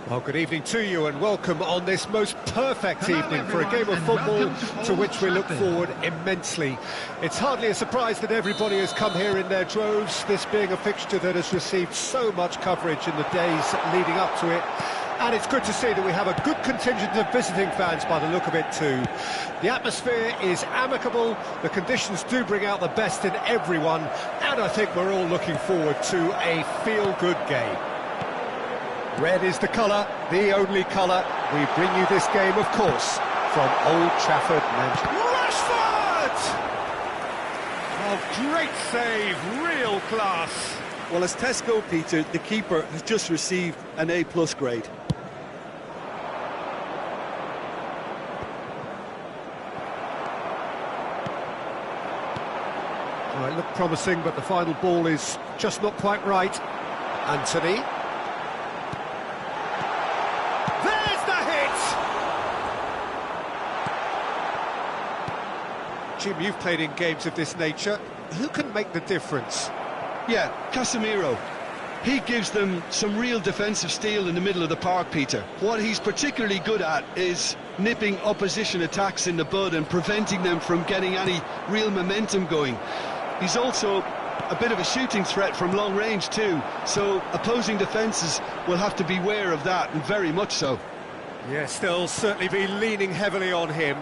Well, good evening to you and welcome on this most perfect evening for a game of football to which we look forward immensely. It's hardly a surprise that everybody has come here in their droves, this being a fixture that has received so much coverage in the days leading up to it. And it's good to see that we have a good contingent of visiting fans by the look of it too. The atmosphere is amicable, the conditions do bring out the best in everyone, and I think we're all looking forward to a feel-good game. Red is the colour, the only colour. We bring you this game, of course, from Old Trafford, Manchester. Rashford! Oh, great save, real class. Well, as Tesco, Peter, the keeper has just received an A+ grade. Well, it looked promising, but the final ball is just not quite right. Anthony. Jim, you've played in games of this nature. Who can make the difference? Yeah, Casemiro. He gives them some real defensive steel in the middle of the park, Peter. What he's particularly good at is nipping opposition attacks in the bud and preventing them from getting any real momentum going. He's also a bit of a shooting threat from long range too, so opposing defences will have to beware of that, and very much so. Yes, they'll certainly be leaning heavily on him.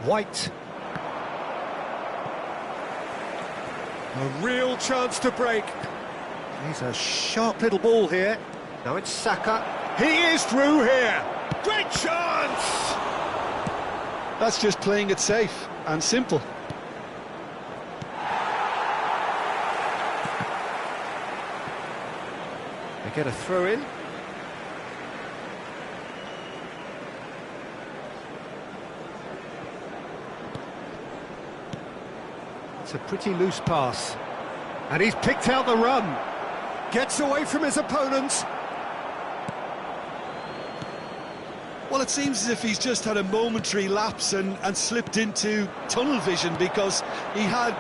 White. A real chance to break. He's a sharp little ball here. Now it's Saka. He is through here. Great chance! That's just playing it safe and simple. They get a throw in. It's a pretty loose pass. And he's picked out the run. Gets away from his opponents. Well, it seems as if he's just had a momentary lapse and slipped into tunnel vision, because he had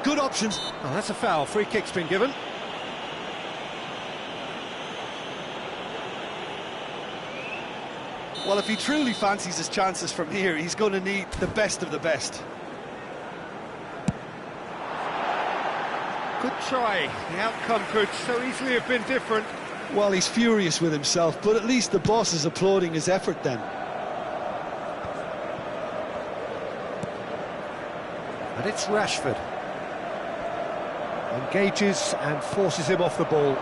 good options. Oh, that's a foul. Free kick's been given. Well, if he truly fancies his chances from here, he's going to need the best of the best. Good try. The outcome could so easily have been different. Well, he's furious with himself, but at least the boss is applauding his effort then. And it's Rashford. Engages and forces him off the ball.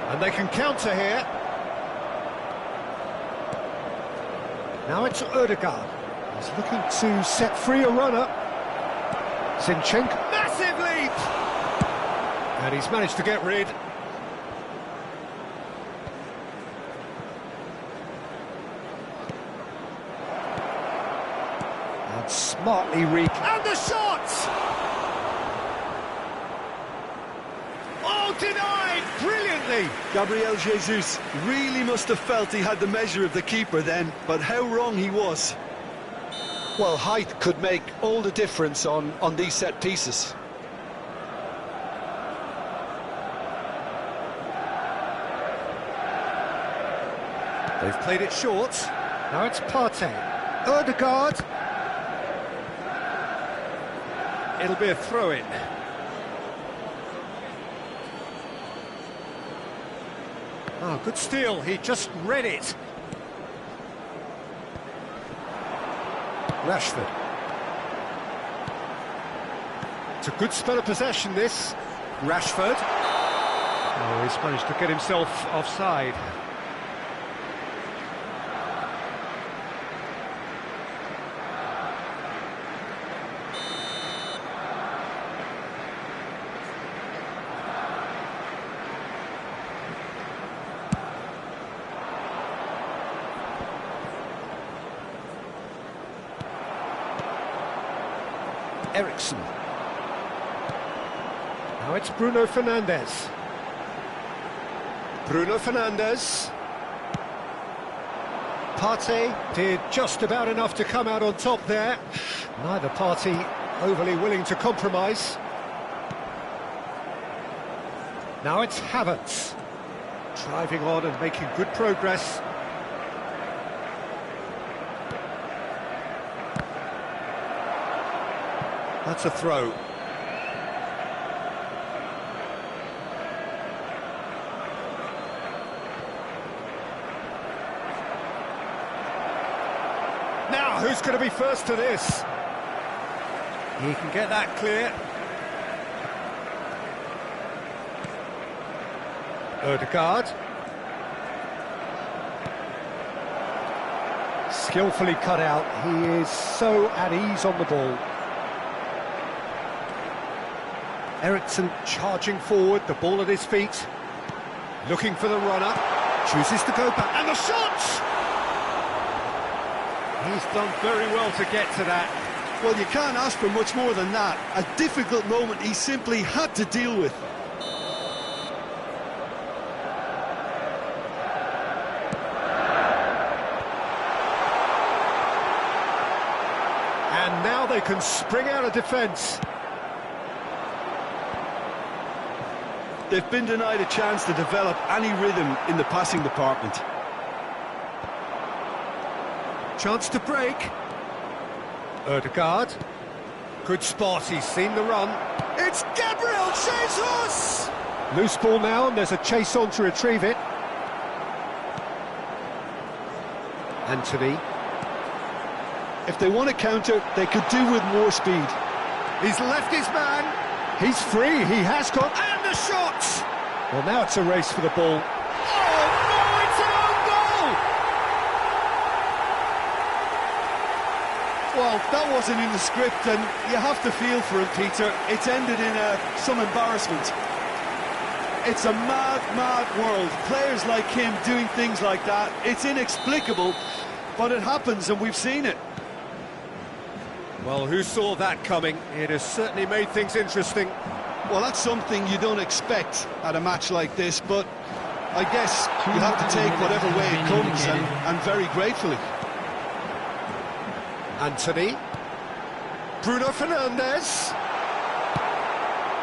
And they can counter here. Now it's Odegaard. He's looking to set free a runner. Zinchenko. Massive leap! And he's managed to get rid. And smartly and the shot! Oh, denied! Brilliantly! Gabriel Jesus really must have felt he had the measure of the keeper then, but how wrong he was. Well, height could make all the difference on these set pieces. They've played it short. Now it's Partey. Odegaard. It'll be a throw-in. Oh, good steal. He just read it. Rashford. It's a good spell of possession, this. Rashford. Oh, he's managed to get himself offside. Ericsson. Now it's Bruno Fernandes. Bruno Fernandes. Partey did just about enough to come out on top there. Neither party overly willing to compromise. Now it's Havertz. Driving on and making good progress. That's a throw. Now, who's going to be first to this? He can get that clear. Odegaard. Skillfully cut out. He is so at ease on the ball. Ericsson charging forward, the ball at his feet. Looking for the runner. Chooses to go back. And the shot! He's done very well to get to that. Well, you can't ask for much more than that. A difficult moment he simply had to deal with. And now they can spring out of defence. They've been denied a chance to develop any rhythm in the passing department. Chance to break. Odegaard. Good spot, he's seen the run. It's Gabriel Jesus! Loose ball now, and there's a chase on to retrieve it. Anthony. If they want to counter, they could do with more speed. He's left his man. He's free, he has got... And the shot! Well, now it's a race for the ball. Oh, no, it's an own goal! Well, that wasn't in the script, and you have to feel for him, Peter. It's ended in some embarrassment. It's a mad, mad world. Players like him doing things like that, it's inexplicable, but it happens, and we've seen it. Well, who saw that coming? It has certainly made things interesting. Well, that's something you don't expect at a match like this, but I guess you have to take whatever way it comes, and very gratefully. Anthony. Bruno Fernandes.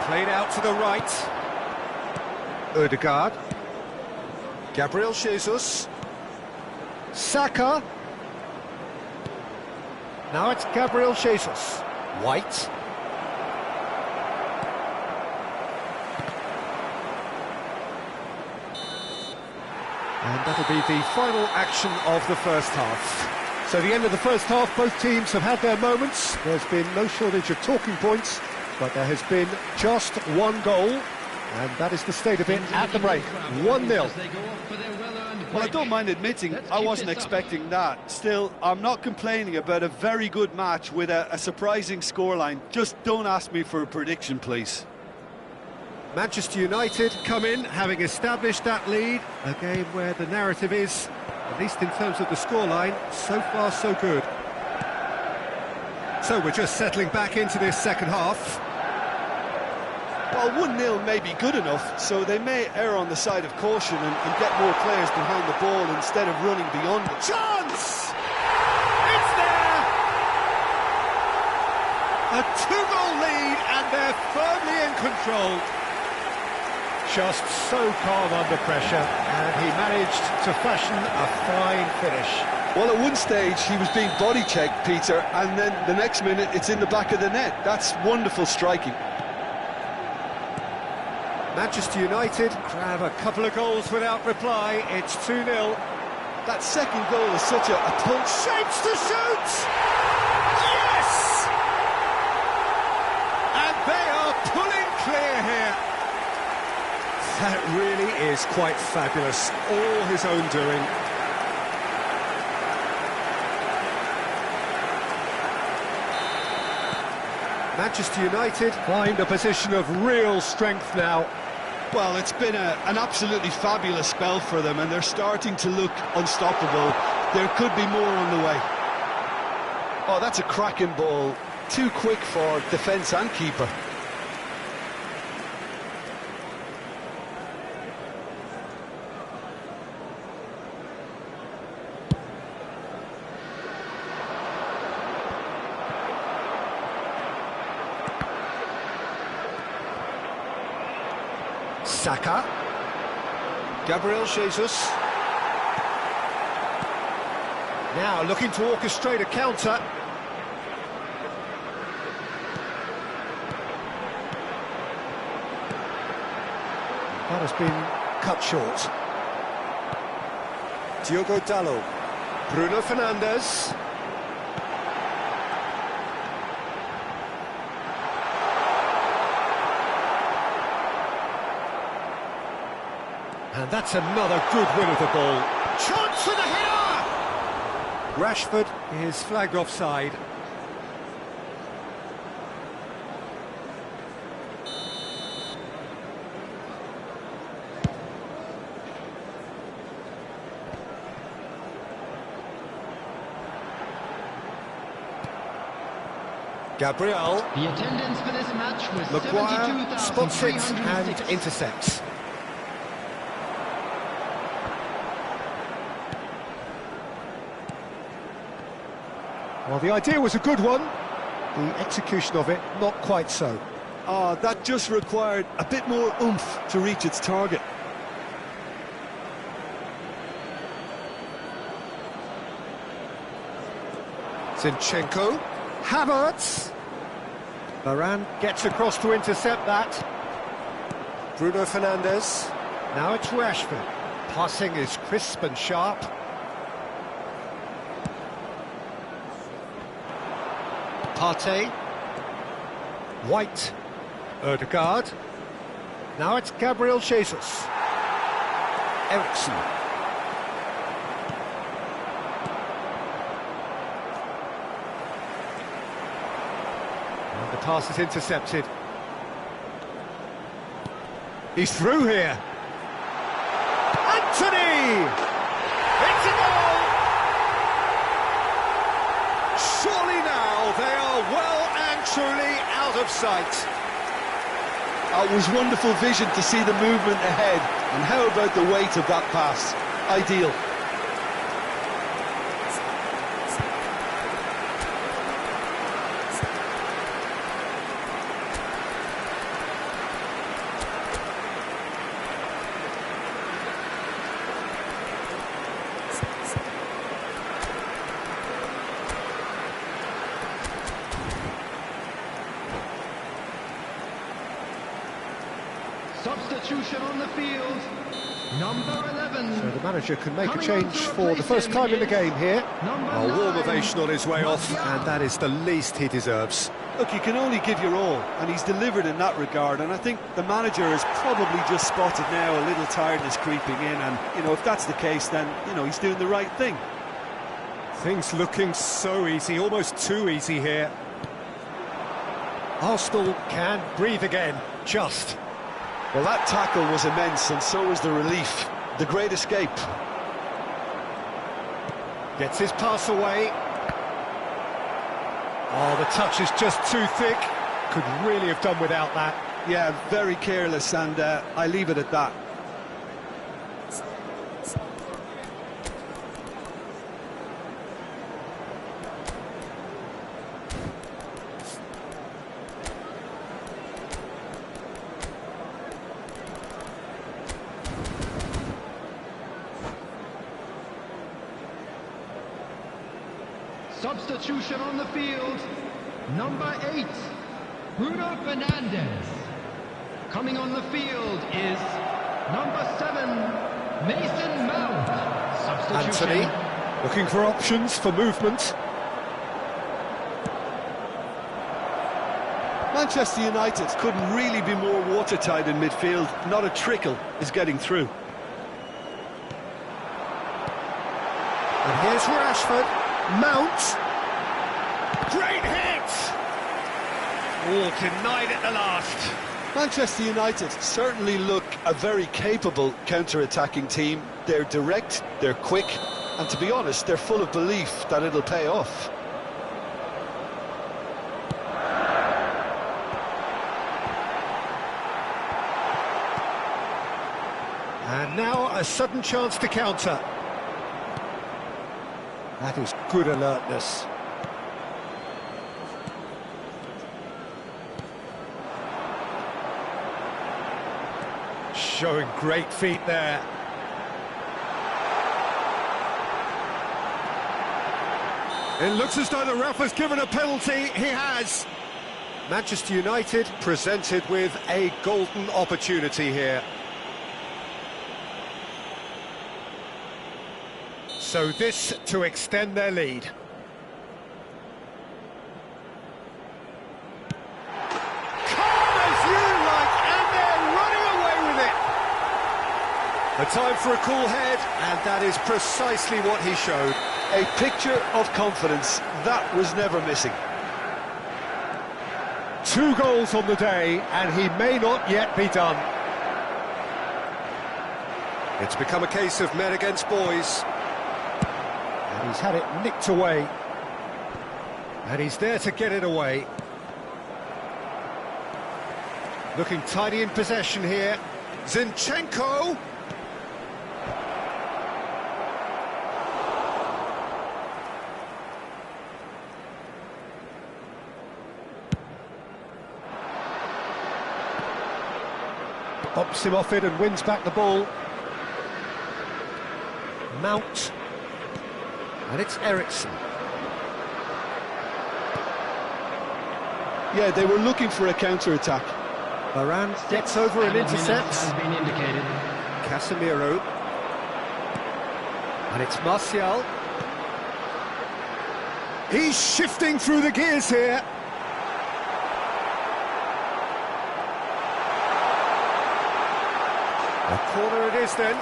Played out to the right. Odegaard. Gabriel Jesus. Saka. Now it's Gabriel Jesus. White. And that'll be the final action of the first half. So the end of the first half, both teams have had their moments. There's been no shortage of talking points, but there has been just one goal, and that is the state of it at the break. 1-0. Well, I don't mind admitting I wasn't expecting that. Still, I'm not complaining about a very good match with a surprising scoreline. Just don't ask me for a prediction, please. Manchester United come in, having established that lead. A game where the narrative is, at least in terms of the scoreline, so far so good. So we're just settling back into this second half. Well, 1-0 may be good enough, so they may err on the side of caution and get more players behind the ball instead of running beyond it. Chance! It's there! A two-goal lead, and they're firmly in control. Just so calm under pressure, and he managed to fashion a fine finish. Well, at one stage he was being body-checked, Peter, and then the next minute it's in the back of the net. That's wonderful striking. Manchester United grab a couple of goals without reply. It's 2-0. That second goal is such a pull. Shapes to shoot! Yes! And they are pulling clear here. That really is quite fabulous. All his own doing. Manchester United find a position of real strength now. Well, it's been an absolutely fabulous spell for them, and they're starting to look unstoppable. There could be more on the way. Oh, that's a cracking ball. too quick for defence and keeper. Saka. Gabriel Jesus. Now looking to orchestrate a counter. That has been cut short. Diogo Dalot. Bruno Fernandes. And that's another good win of the ball. Chance for the header! Rashford is flagged offside. Gabriel. The attendance for this match was Maguire spots it and intercepts. Well, the idea was a good one. The execution of it, not quite so. Oh, that just required a bit more oomph to reach its target. Zinchenko. Havertz. Varane gets across to intercept that. Bruno Fernandes. Now it's Rashford. Passing is crisp and sharp. Partey. White. Ødegaard. Now it's Gabriel Jesus. Eriksen. And the pass is intercepted. He's through here. Anthony! It's a goal! Surely now they are well and truly out of sight. It was wonderful vision to see the movement ahead, and how about the weight of that pass? Ideal. Substitution on the field, number 11. So the manager can make a change for the first time in the game here. A warm ovation on his way off, and that is the least he deserves. Look, you can only give your all, and he's delivered in that regard, and I think the manager has probably just spotted now a little tiredness creeping in, and, you know, if that's the case, then, you know, he's doing the right thing. Things looking so easy, almost too easy here. Arsenal can breathe again, just. Well, that tackle was immense, and so was the relief. The great escape. Gets his pass away. Oh, the touch is just too thick. Could really have done without that. Yeah, very careless, and I leave it at that. Substitution on the field, number 8, Bruno Fernandes. Coming on the field is number 7, Mason Mount. Substitution. Anthony, looking for options for movement. Manchester United couldn't really be more watertight in midfield. Not a trickle is getting through. And here's Rashford. Mount. Great hit! Oh, denied at the last. Manchester United certainly look a very capable counter-attacking team. They're direct, they're quick, and to be honest, they're full of belief that it'll pay off. And now a sudden chance to counter. That is good alertness. Showing great feet there. It looks as though the ref has given a penalty. He has. Manchester United presented with a golden opportunity here. So this to extend their lead. Calm as you like, and they're running away with it. A time for a cool head, and that is precisely what he showed. A picture of confidence, that was never missing. 2 goals on the day, and he may not yet be done. It's become a case of men against boys. And he's had it nicked away. And he's there to get it away. Looking tidy in possession here. Zinchenko! Pops him off it and wins back the ball. Mount. And it's Ericsson. Yeah, they were looking for a counter-attack. Varane gets over and intercepts. Has been indicated. Casemiro. And it's Martial. He's shifting through the gears here. A corner it is then.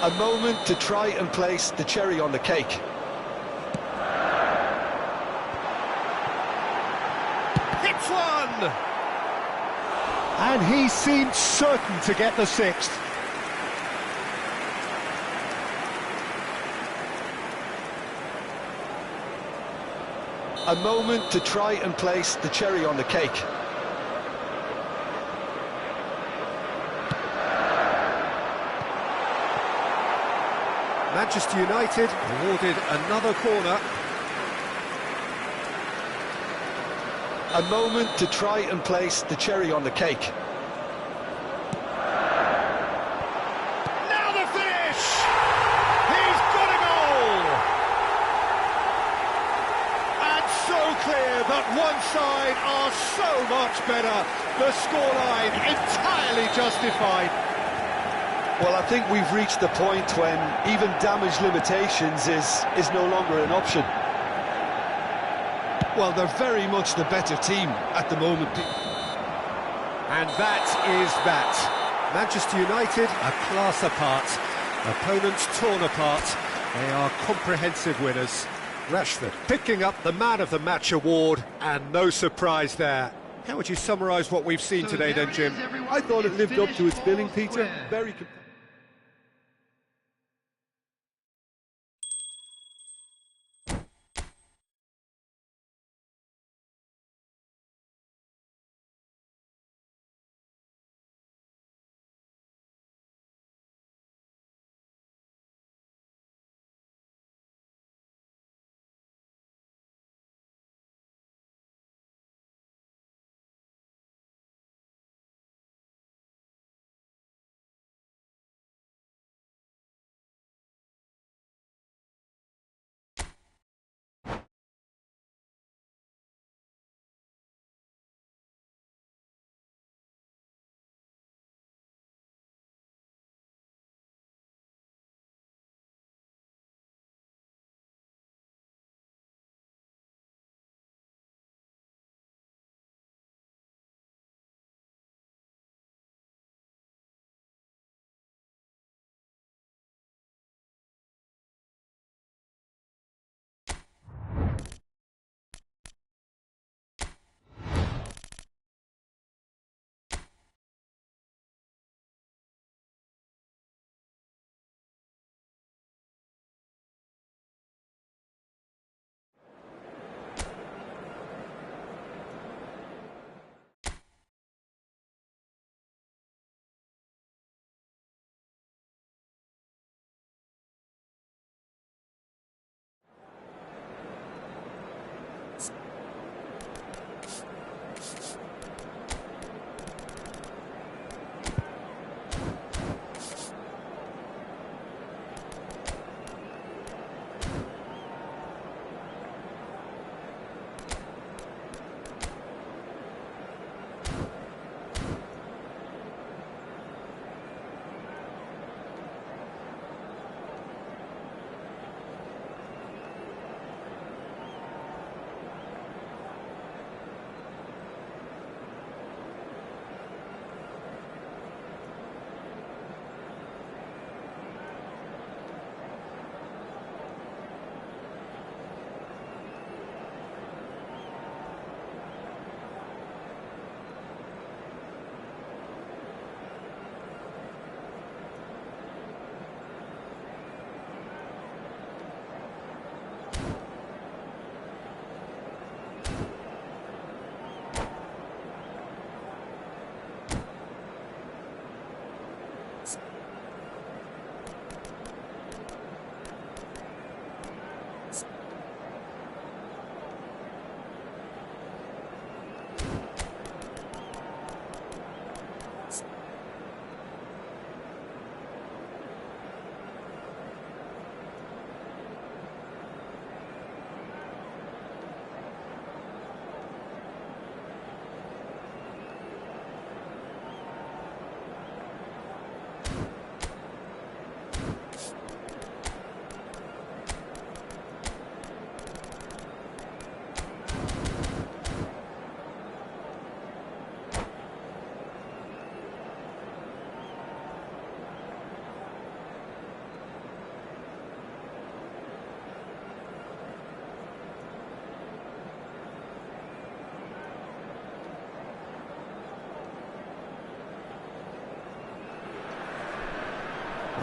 A moment to try and place the cherry on the cake. Hits one! And he seemed certain to get the 6th. A moment to try and place the cherry on the cake. Manchester United awarded another corner. A moment to try and place the cherry on the cake. Now the finish! He's got a goal! And so clear that one side are so much better. The scoreline entirely justified. Well, I think we've reached the point when even damage limitations is no longer an option. Well, they're very much the better team at the moment. And that is that. Manchester United, a class apart. Opponents torn apart. They are comprehensive winners. Rashford picking up the Man of the Match award, and no surprise there. How would you summarise what we've seen today then, Jim? I thought it lived up to its billing, Peter. Very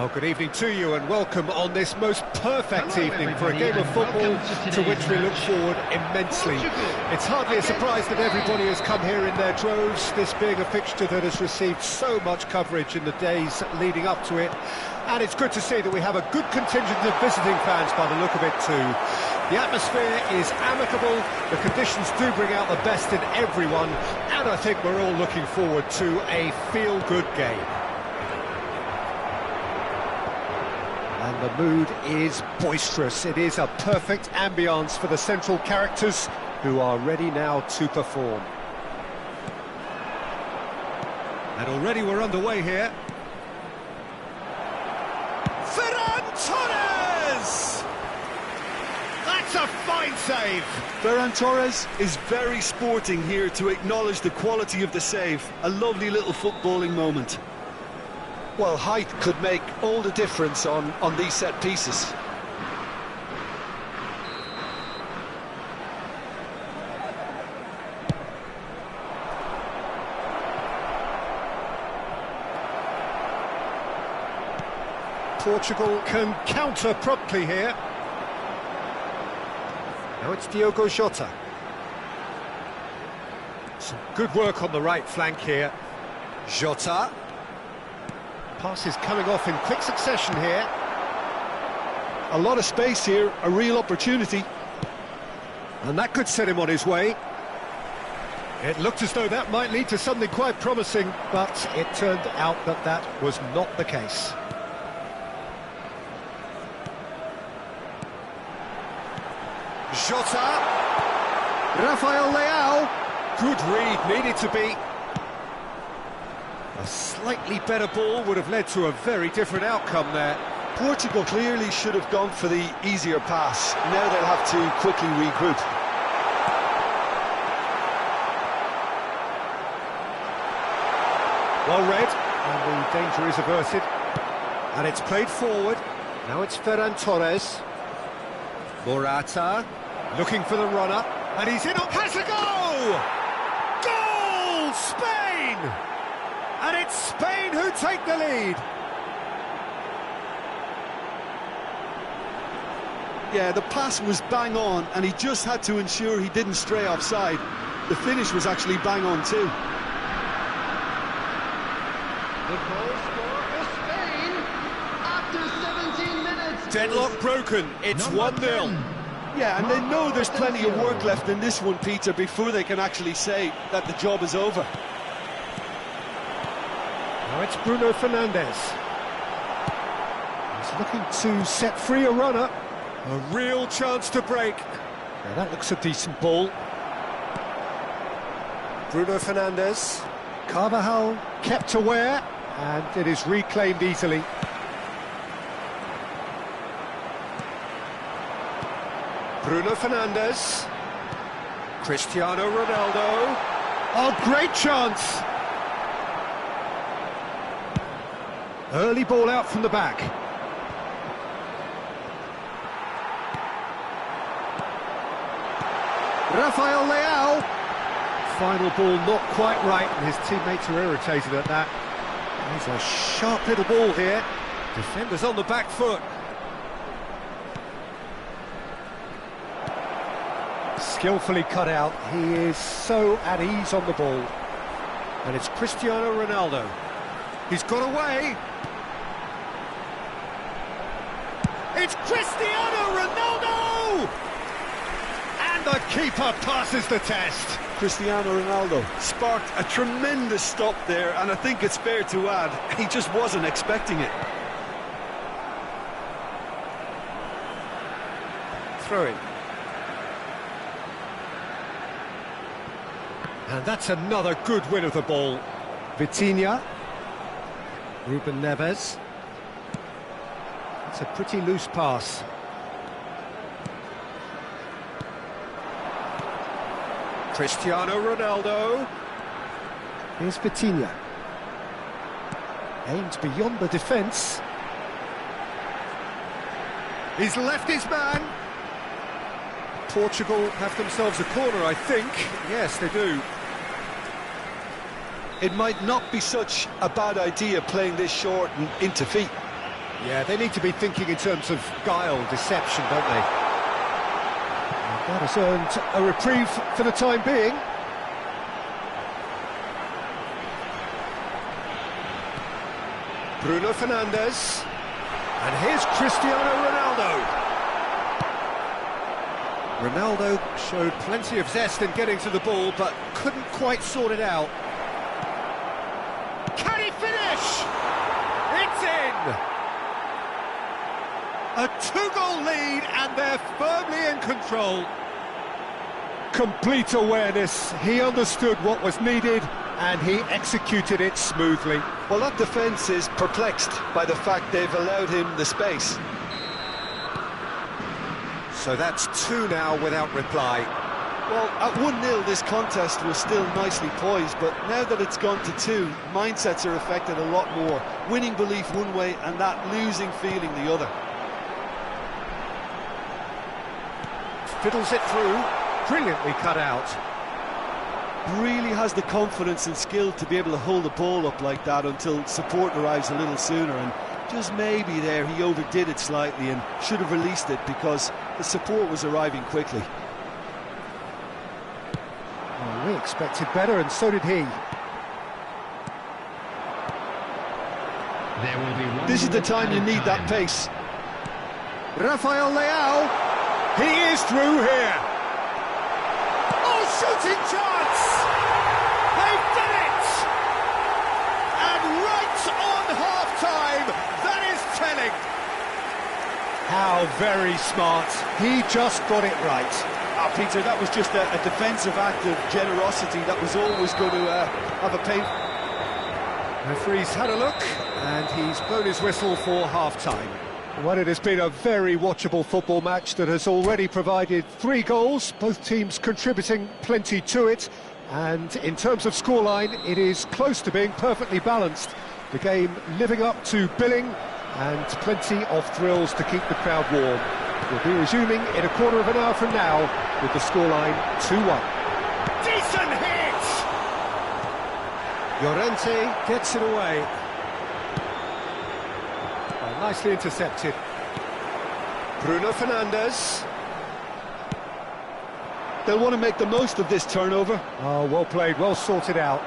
Well, good evening to you and welcome on this most perfect Hello, evening for a game of everybody, football and welcome to to which we today's look match. forward immensely. Portugal It's hardly a against surprise that everybody has Spain. come here in their droves, this being a fixture that has received so much coverage in the days leading up to it. And it's good to see that we have a good contingent of visiting fans by the look of it too. The atmosphere is amicable, the conditions do bring out the best in everyone, and I think we're all looking forward to a feel-good game. And the mood is boisterous. It is a perfect ambience for the central characters who are ready now to perform. And already we're underway here. Ferran Torres! That's a fine save! Ferran Torres is very sporting here to acknowledge the quality of the save. A lovely little footballing moment. Well, height could make all the difference on these set pieces. Portugal can counter promptly here. Now it's Diogo Jota. Some good work on the right flank here. Jota. Passes coming off in quick succession here. A lot of space here, a real opportunity. And that could set him on his way. It looked as though that might lead to something quite promising, but it turned out that that was not the case. Jota. Rafael Leao. Good read, needed to be. A slightly better ball would have led to a very different outcome there. Portugal clearly should have gone for the easier pass. Now they'll have to quickly regroup. Well read, and the danger is averted. And it's played forward. Now it's Ferran Torres. Morata, looking for the runner, and he's in, has a goal! Goal! Spain! And it's Spain who take the lead. Yeah, the pass was bang on, and he just had to ensure he didn't stray offside. The finish was actually bang on too. The goal score for Spain after 17 minutes. Deadlock broken, it's 1-0. Yeah, and they know there's plenty of work left in this one, Peter, before they can actually say that the job is over. Now it's Bruno Fernandes. He's looking to set free a runner. A real chance to break. Now that looks a decent ball. Bruno Fernandes. Carvajal kept aware, and it is reclaimed easily. Bruno Fernandes. Cristiano Ronaldo. Oh, great chance! Early ball out from the back. Rafael Leao. Final ball not quite right, and his teammates are irritated at that. There's a sharp little ball here. Defenders on the back foot. Skillfully cut out. He is so at ease on the ball. And it's Cristiano Ronaldo. He's got away. It's Cristiano Ronaldo! And the keeper passes the test. Cristiano Ronaldo sparked a tremendous stop there, and I think it's fair to add, he just wasn't expecting it. Throw in. And that's another good win of the ball. Vitinha. Ruben Neves. It's a pretty loose pass. Cristiano Ronaldo. Here's Vitinha. Aimed beyond the defence. He's left his man. Portugal have themselves a corner, I think. Yes, they do. It might not be such a bad idea playing this short and into feet. Yeah, they need to be thinking in terms of guile, deception, don't they? And that has earned a reprieve for the time being. Bruno Fernandes. And here's Cristiano Ronaldo. Ronaldo showed plenty of zest in getting to the ball, but couldn't quite sort it out. Can he finish? It's in! A two-goal lead, and they're firmly in control. Complete awareness. He understood what was needed, and he executed it smoothly. Well, that defence is perplexed by the fact they've allowed him the space. So that's two now without reply. Well, at 1-0 this contest was still nicely poised, but now that it's gone to two, mindsets are affected a lot more. Winning belief one way and that losing feeling the other. Fiddles it through, brilliantly cut out. Really has the confidence and skill to be able to hold the ball up like that until support arrives a little sooner, and just maybe there he overdid it slightly and should have released it because the support was arriving quickly. Well, we expected better, and so did he. There will be one. This is the time you need that pace. Rafael Leao, he is through here. Oh, shooting chance! They've done it! And right on half-time, that is telling. How very smart. He just got it right. Peter, that was just a defensive act of generosity that was always going to have a pain. Referee's had a look, and he's blown his whistle for half-time. Well, it has been a very watchable football match that has already provided 3 goals, both teams contributing plenty to it, and in terms of scoreline, it is close to being perfectly balanced. The game living up to billing, and plenty of thrills to keep the crowd warm. We'll be resuming in a quarter of an hour from now with the scoreline 2-1. Decent hit! Llorente gets it away. Well, nicely intercepted. Bruno Fernandes. They'll want to make the most of this turnover. Oh, well played, well sorted out.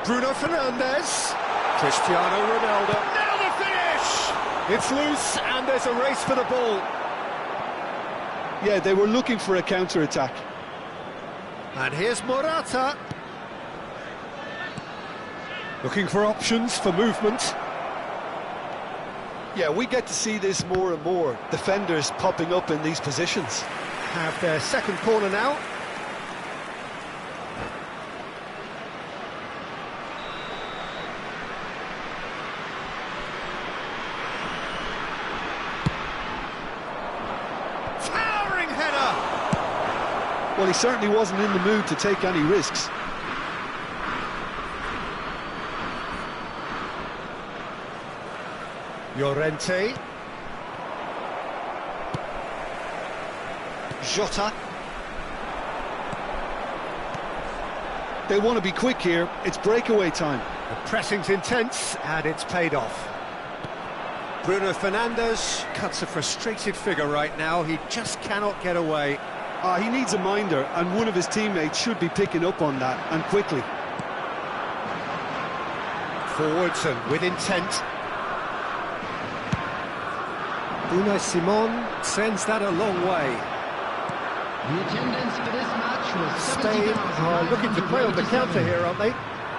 Bruno Fernandes. Cristiano Ronaldo. Now the finish! It's loose, and there's a race for the ball. Yeah, they were looking for a counter-attack. And here's Morata. Looking for options for movement. Yeah, we get to see this more and more. Defenders popping up in these positions. Have their second corner now. Towering header! Well, he certainly wasn't in the mood to take any risks. Llorente. Jota. They want to be quick here. It's breakaway time. The pressing's intense, and it's paid off. Bruno Fernandes cuts a frustrated figure right now. He just cannot get away. He needs a minder, and one of his teammates should be picking up on that, and quickly. Forwards and with intent. Unai Simon sends that a long way. The attendance for this match was Spain are looking to play on the counter here, aren't they?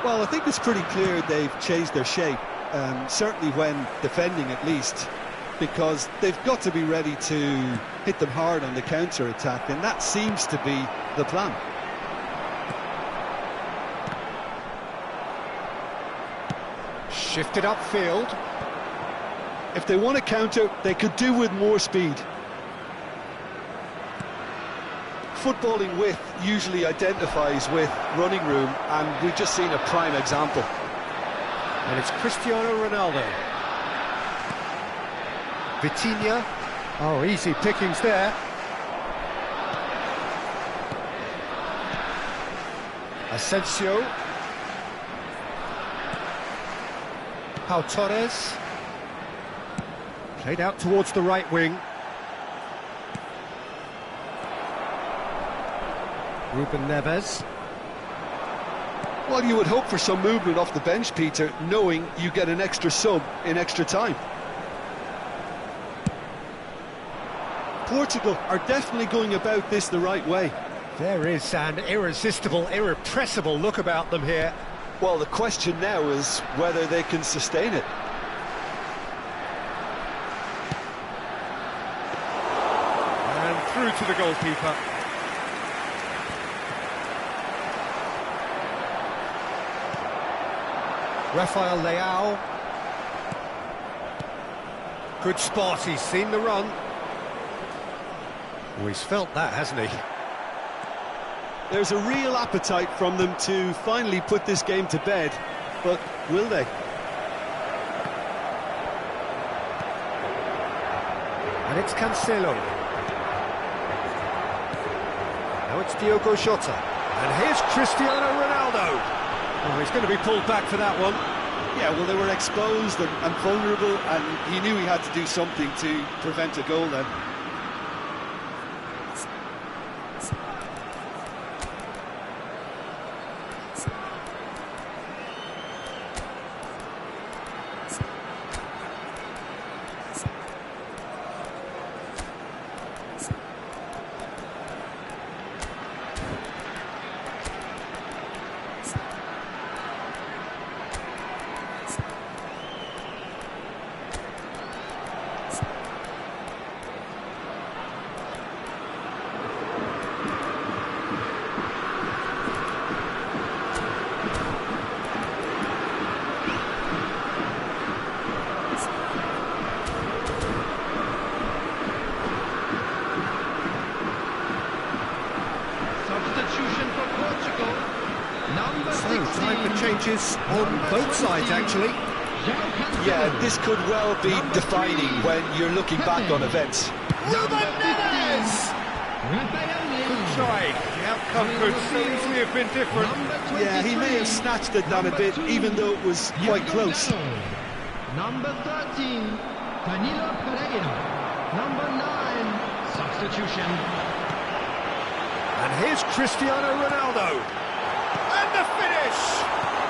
Well, I think it's pretty clear they've changed their shape, certainly when defending at least, because they've got to be ready to hit them hard on the counter-attack, and that seems to be the plan. Shifted upfield. If they want to counter, they could do with more speed. Footballing width usually identifies with running room, and we've just seen a prime example. And it's Cristiano Ronaldo. Vitinha. Oh, easy pickings there. Asensio. Pau Torres. Played out towards the right wing. Ruben Neves. Well, you would hope for some movement off the bench, Peter, knowing you get an extra sub in extra time. Portugal are definitely going about this the right way. There is an irresistible, irrepressible look about them here. Well, the question now is whether they can sustain it. And through to the goalkeeper. Rafael Leao. Good spot, he's seen the run. Oh, he's felt that, hasn't he? There's a real appetite from them to finally put this game to bed, but will they? And it's Cancelo. Now it's Diogo Jota. And here's Cristiano Ronaldo. Oh, he's going to be pulled back for that one. Yeah, well, they were exposed and vulnerable, and he knew he had to do something to prevent a goal then. Time for changes on both sides, actually. Yeah, this could well be defining when you're looking back on events. Ruben Neves! Good try. The outcome could so easily have been different. Yeah, he may have snatched it down a bit, even though it was quite close. Number 13, Danilo Pereira. Number 9, substitution. And here's Cristiano Ronaldo. And the finish!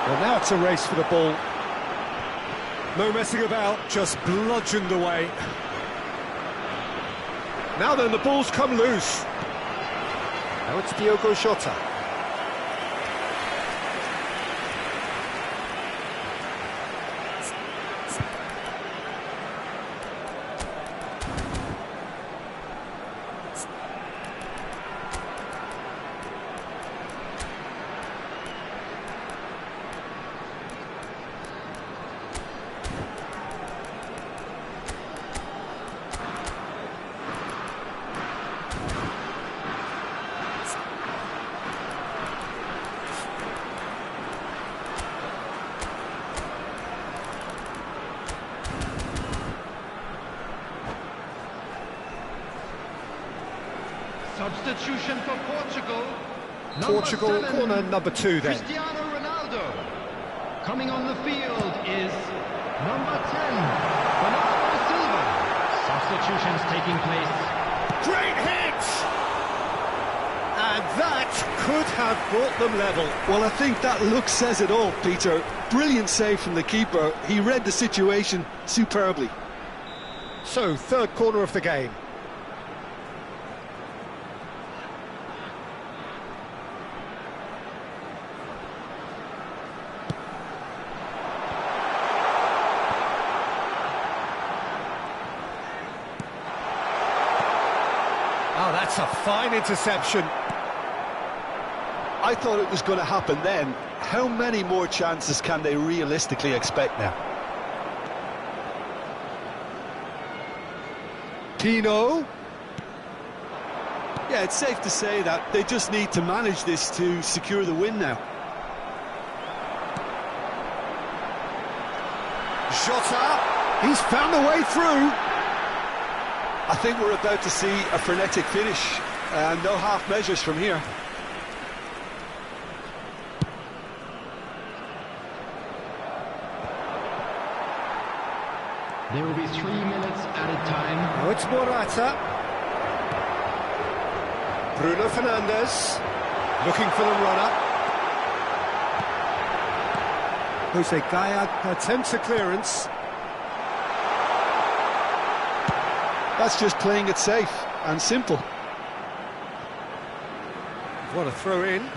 Well, now it's a race for the ball. No messing about, just bludgeoned away. Now then, the ball's come loose. Now it's Diogo Jota. Substitution for Portugal. Portugal, corner number 2 then. Cristiano Ronaldo. Coming on the field is number 10, Bernardo Silva. Substitutions taking place. Great hit! And that could have brought them level. Well, I think that look says it all, Peter. Brilliant save from the keeper. He read the situation superbly. So, third corner of the game. Oh, that's a fine interception. I thought it was going to happen then. How many more chances can they realistically expect now? Pino. Yeah, it's safe to say that they just need to manage this to secure the win now. Jota. He's found a way through. I think we're about to see a frenetic finish, and no half measures from here. There will be 3 minutes added time. Oh, it's Morata. Bruno Fernandes looking for the runner. Jose Gaya attempts a clearance. That's just playing it safe and simple. What a throw in.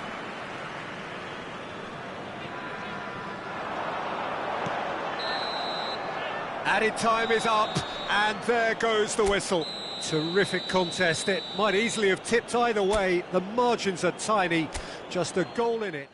Added time is up, and there goes the whistle. Terrific contest. It might easily have tipped either way. The margins are tiny, just a goal in it.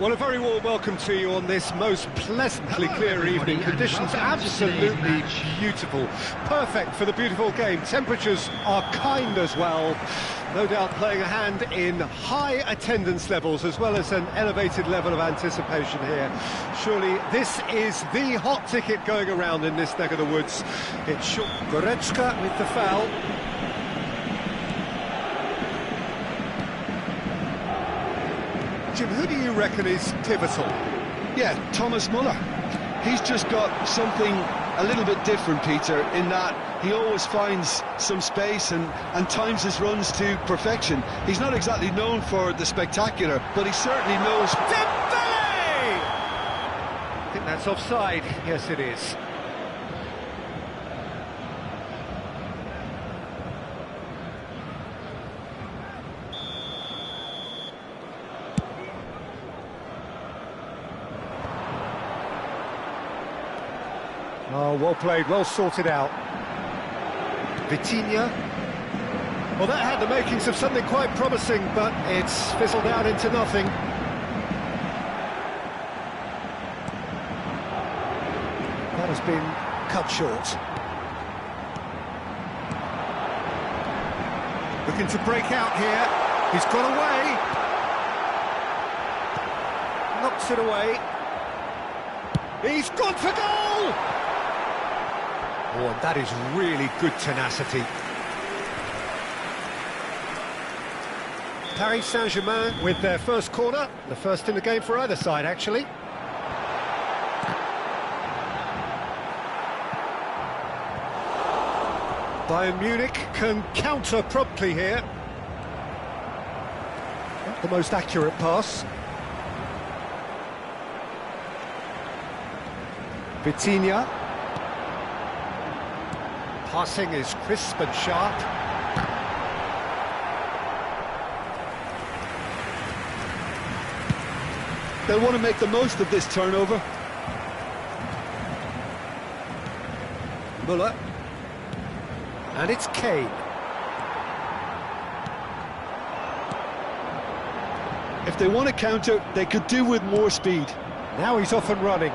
Well, a very warm welcome to you on this most pleasantly clear evening. Conditions absolutely beautiful. Perfect for the beautiful game. Temperatures are kind as well. No doubt playing a hand in high attendance levels as well as an elevated level of anticipation here. Surely this is the hot ticket going around in this neck of the woods. It's Goretzka with the foul. Jim, who do you reckon is pivotal? Yeah, Thomas Muller. He's just got something a little bit different, Peter, in that he always finds some space and times his runs to perfection. He's not exactly known for the spectacular, but he certainly knows... Dembele! I think that's offside. Yes, it is. Oh, well played, well sorted out. Vitinha. Well, that had the makings of something quite promising, but it's fizzled out into nothing. That has been cut short. Looking to break out here. He's got away. Knocks it away. He's gone for goal! Oh, and that is really good tenacity. Paris Saint-Germain with their first corner, the first in the game for either side, actually. Bayern Munich can counter promptly here. Not the most accurate pass. Vitinha. Passing is crisp and sharp. They'll want to make the most of this turnover. Muller. And it's Kane. If they want to counter, they could do with more speed. Now he's off and running.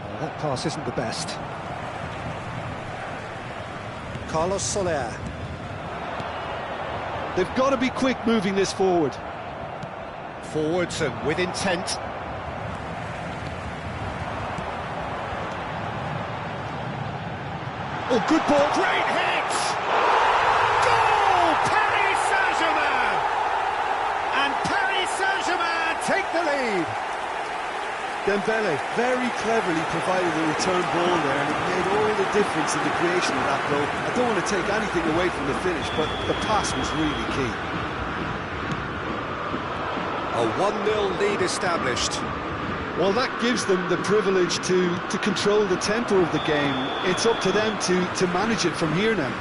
Oh, that pass isn't the best. Carlos Soler. They've got to be quick moving this forward. Forwards and with intent. Oh, good ball. Great hit! Goal! Paris Saint-Germain! And Paris Saint-Germain take the lead. Dembele very cleverly provided the return ball there, and it made all the difference in the creation of that goal. I don't want to take anything away from the finish, but the pass was really key. A 1-0 lead established. Well, that gives them the privilege to control the tempo of the game. It's up to them to manage it from here now.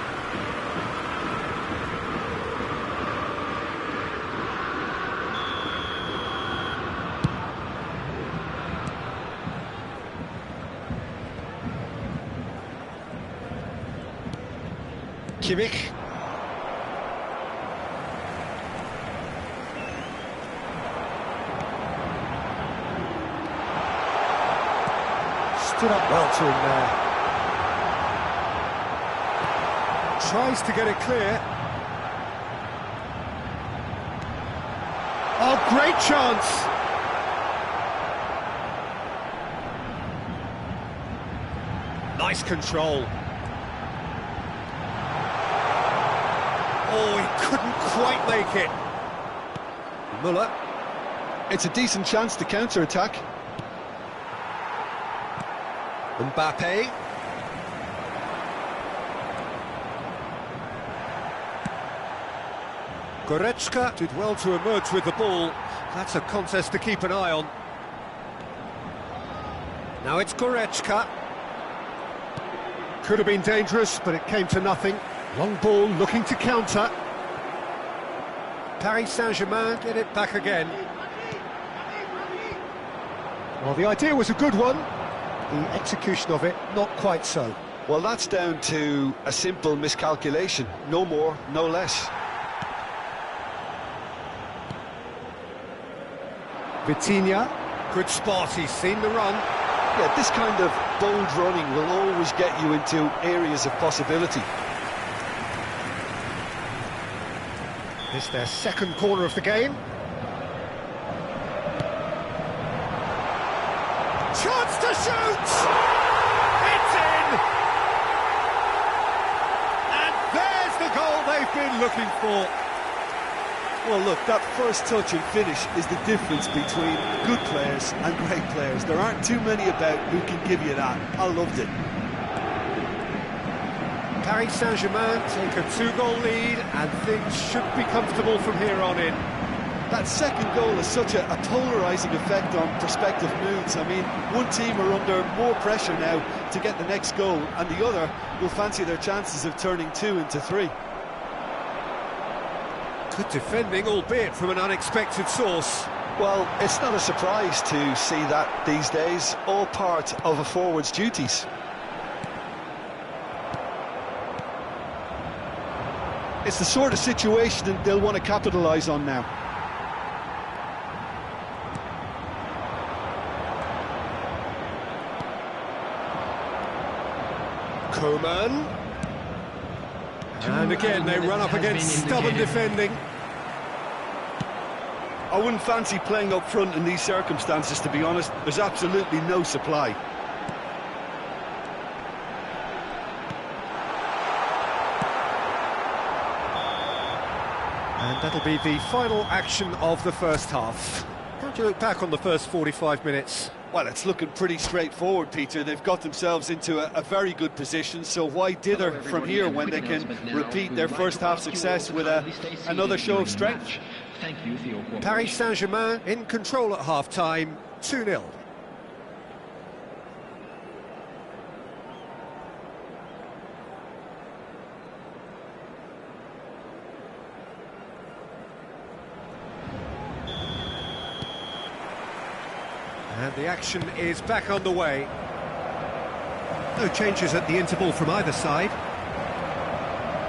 Kimmich. Stood up well to him there. Tries to get it clear. Oh, great chance! Nice control. Oh, he couldn't quite make it. Muller. It's a decent chance to counter-attack. Mbappe. Goretzka did well to emerge with the ball. That's a contest to keep an eye on. Now it's Goretzka. Could have been dangerous, but it came to nothing. Long ball looking to counter. Paris Saint-Germain get it back again. Well, the idea was a good one. The execution of it, not quite so. Well, that's down to a simple miscalculation. No more, no less. Vitinha. Good spot, he's seen the run. Yeah, this kind of bold running will always get you into areas of possibility. It's their second corner of the game. Chance to shoot! It's in! And there's the goal they've been looking for. Well, look, that first touch and finish is the difference between good players and great players. There aren't too many about who can give you that. I loved it. Paris Saint-Germain take a 2-goal lead, and things should be comfortable from here on in. That second goal has such a polarising effect on prospective moods. I mean, one team are under more pressure now to get the next goal, and the other will fancy their chances of turning 2 into 3. Good defending, albeit from an unexpected source. Well, it's not a surprise to see that these days, all part of a forward's duties. It's the sort of situation that they'll want to capitalise on now. Coman. And again, they run up against stubborn defending. I wouldn't fancy playing up front in these circumstances, to be honest. There's absolutely no supply. And that'll be the final action of the first half. How do you look back on the first 45 minutes? Well, it's looking pretty straightforward, Peter. They've got themselves into a very good position, so why dither from here when they can repeat their first half success with another show of strength? Thank you for your cooperation. Paris Saint-Germain in control at half-time, 2-0. And the action is back on the way. No changes at the interval from either side.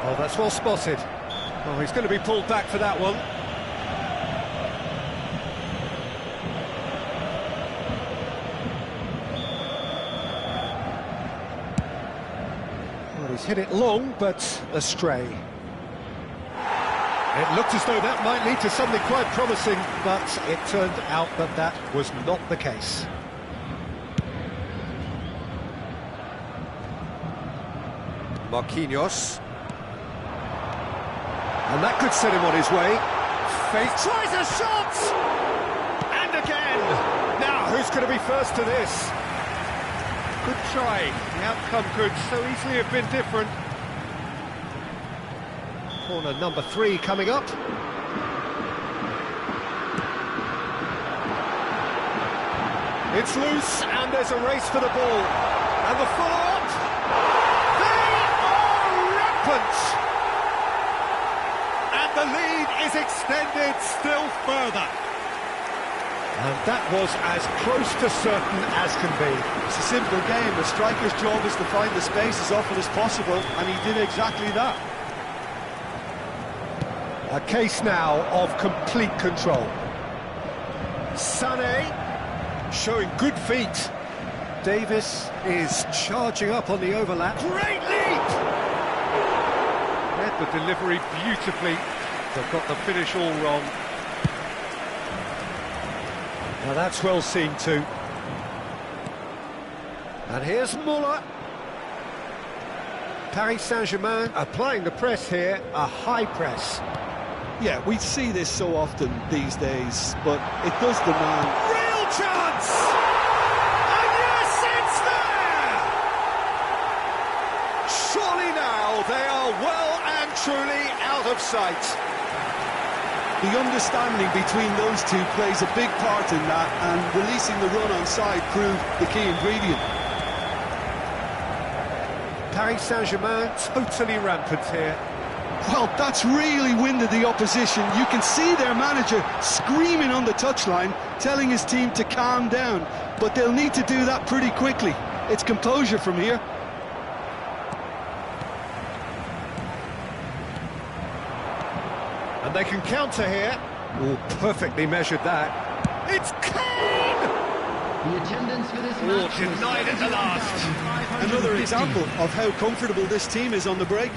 Oh, that's well spotted. Oh, he's going to be pulled back for that one. Well, he's hit it long, but astray. It looked as though that might lead to something quite promising, but it turned out that that was not the case. Marquinhos. And that could set him on his way. Faith tries a shot! And again! Now, who's going to be first to this? Good try. The outcome could so easily have been different. Corner number 3 coming up. It's loose, and there's a race for the ball. And the follow-up! They are rampant! And the lead is extended still further. And that was as close to certain as can be. It's a simple game. The striker's job is to find the space as often as possible, and he did exactly that. A case now of complete control. Sané showing good feet. Davis is charging up on the overlap. Great leap! Read the delivery beautifully. They've got the finish all wrong. Now that's well seen too. And here's Muller. Paris Saint-Germain applying the press here, a high press. Yeah, we see this so often these days, but it does demand... Real chance! And yes, it's there! Surely now they are well and truly out of sight. The understanding between those two plays a big part in that, and releasing the run onside proved the key ingredient. Paris Saint-Germain totally rampant here. Well, that's really winded the opposition. You can see their manager screaming on the touchline, telling his team to calm down. But they'll need to do that pretty quickly. It's composure from here. And they can counter here. Oh, perfectly measured that. It's Kane! The attendance for this match was denied at the last. Another example of how comfortable this team is on the break.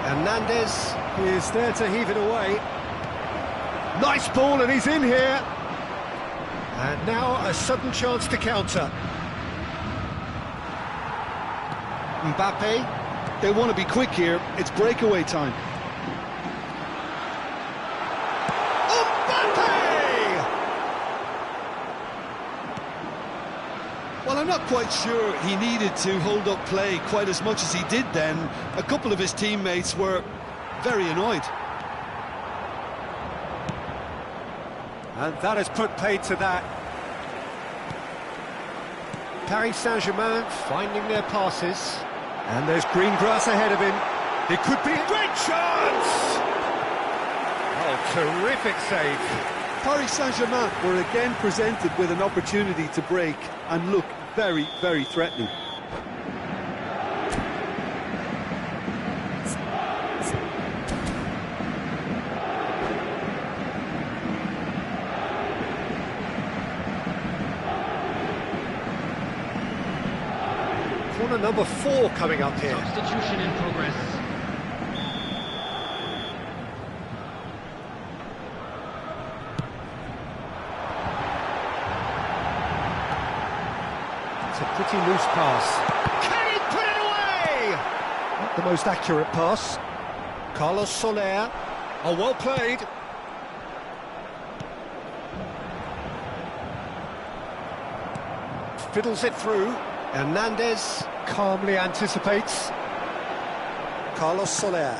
Hernandez is there to heave it away. Nice ball, and he's in here. And now a sudden chance to counter. Mbappe. They want to be quick here. It's breakaway time. Well, I'm not quite sure he needed to hold up play quite as much as he did then. A couple of his teammates were very annoyed. And that has put paid to that. Paris Saint-Germain finding their passes. And there's green grass ahead of him. It could be a great chance! Oh, terrific save. Paris Saint-Germain were again presented with an opportunity to break and look very, very threatening. Corner number 4 coming up here. Substitution in progress. It's a pretty loose pass. Can he put it away? Not the most accurate pass. Carlos Soler. Oh, well played. Fiddles it through. Hernandez calmly anticipates. Carlos Soler.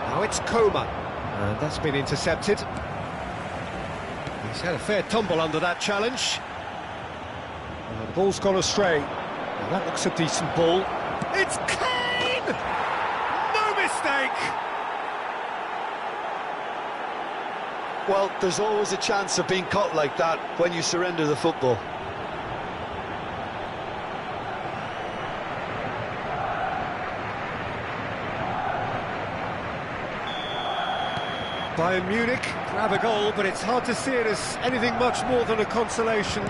Now it's Coma. And that's been intercepted. He's had a fair tumble under that challenge. The ball's gone astray. Well, that looks a decent ball. It's Kane! No mistake! Well, there's always a chance of being caught like that when you surrender the football. Bayern Munich grab a goal, but it's hard to see it as anything much more than a consolation.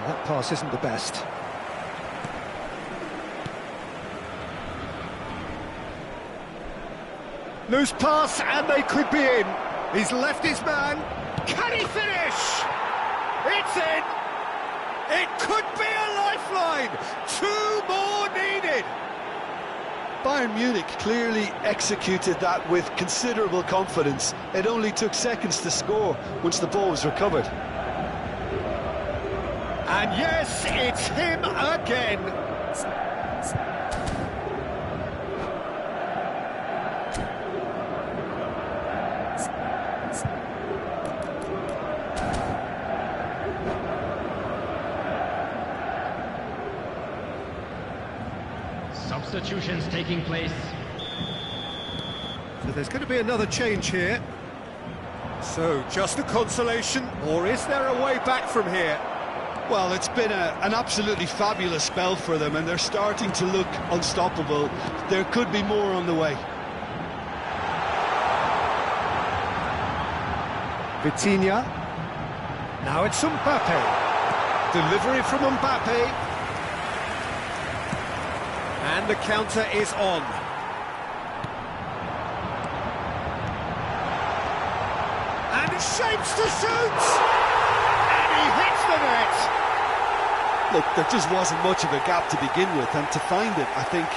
That pass isn't the best. Loose pass, and they could be in. He's left his man. Can he finish? It's in. It could be a lifeline. 2 more needed. Bayern Munich clearly executed that with considerable confidence. It only took seconds to score once the ball was recovered. And yes, it's him again. Substitutions taking place. So there's going to be another change here. So, just a consolation, or is there a way back from here? Well, it's been an absolutely fabulous spell for them, and they're starting to look unstoppable. There could be more on the way. Vitinha. Now it's Mbappe. Delivery from Mbappe. And the counter is on. And he shapes to shoot! And he hits the net! Look, there just wasn't much of a gap to begin with, and to find it, I think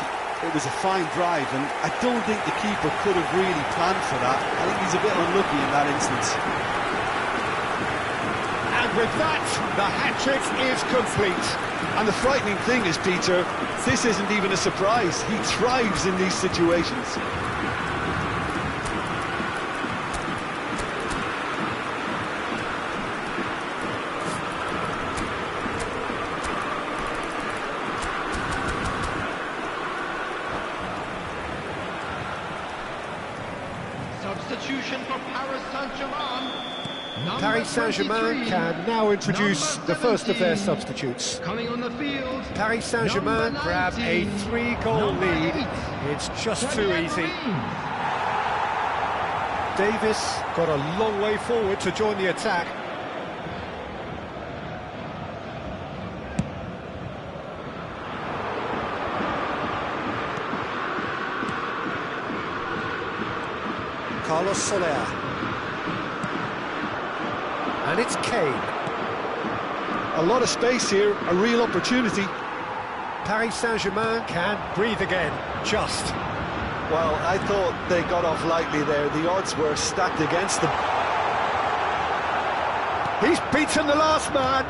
it was a fine drive, and I don't think the keeper could have really planned for that. I think he's a bit unlucky in that instance. And with that, the hat-trick is complete. And the frightening thing is, Peter, this isn't even a surprise. He thrives in these situations. Substitution for Paris Saint-Germain. Paris Saint-Germain can now introduce the first of their substitutes. Coming on the field. Paris Saint-Germain grab a 3-goal lead. It's just too easy. Davis got a long way forward to join the attack. Carlos Soler. And it's Kane. A lot of space here, a real opportunity. Paris Saint-Germain can breathe again, just. Well, I thought they got off lightly there. The odds were stacked against them. He's beaten the last man.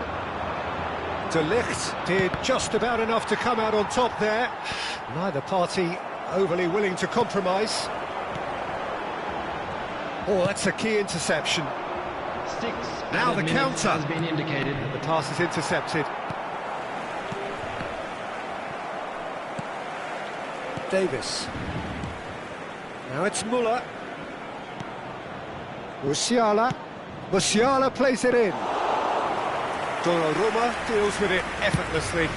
De Ligt did just about enough to come out on top there. Neither party overly willing to compromise. Oh, that's a key interception. 6 Now the added minutes counter. has been indicated. The pass is intercepted. Davis. Now it's Muller. Musiala. Musiala plays it in. Donnarumma deals with it effortlessly.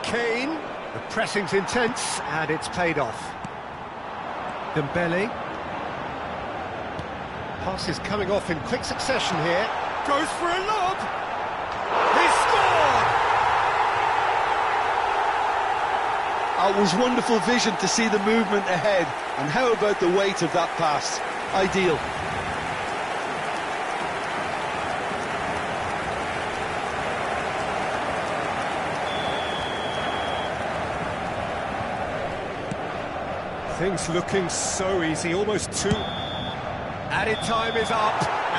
Kane. The pressing's intense and it's paid off. Dembele. Pass is coming off in quick succession here. Goes for a lob. He scored! It was wonderful vision to see the movement ahead. And how about the weight of that pass? Ideal. Things looking so easy, almost too... Added time is up,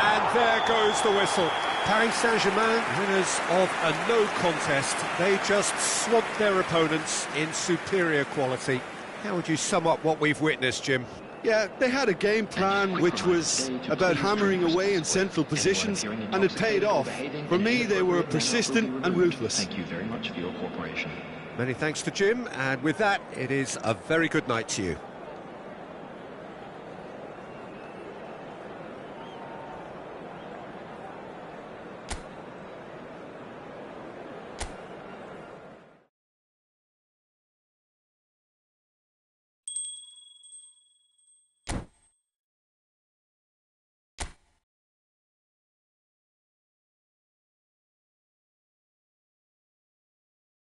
and there goes the whistle. Paris Saint-Germain, winners of a no contest. They just swamped their opponents in superior quality. How would you sum up what we've witnessed, Jim? Yeah, they had a game plan which was about hammering away in central positions, and it paid off. For me, they were persistent and ruthless. Thank you very much for your cooperation. Many thanks to Jim, and with that, it is a very good night to you.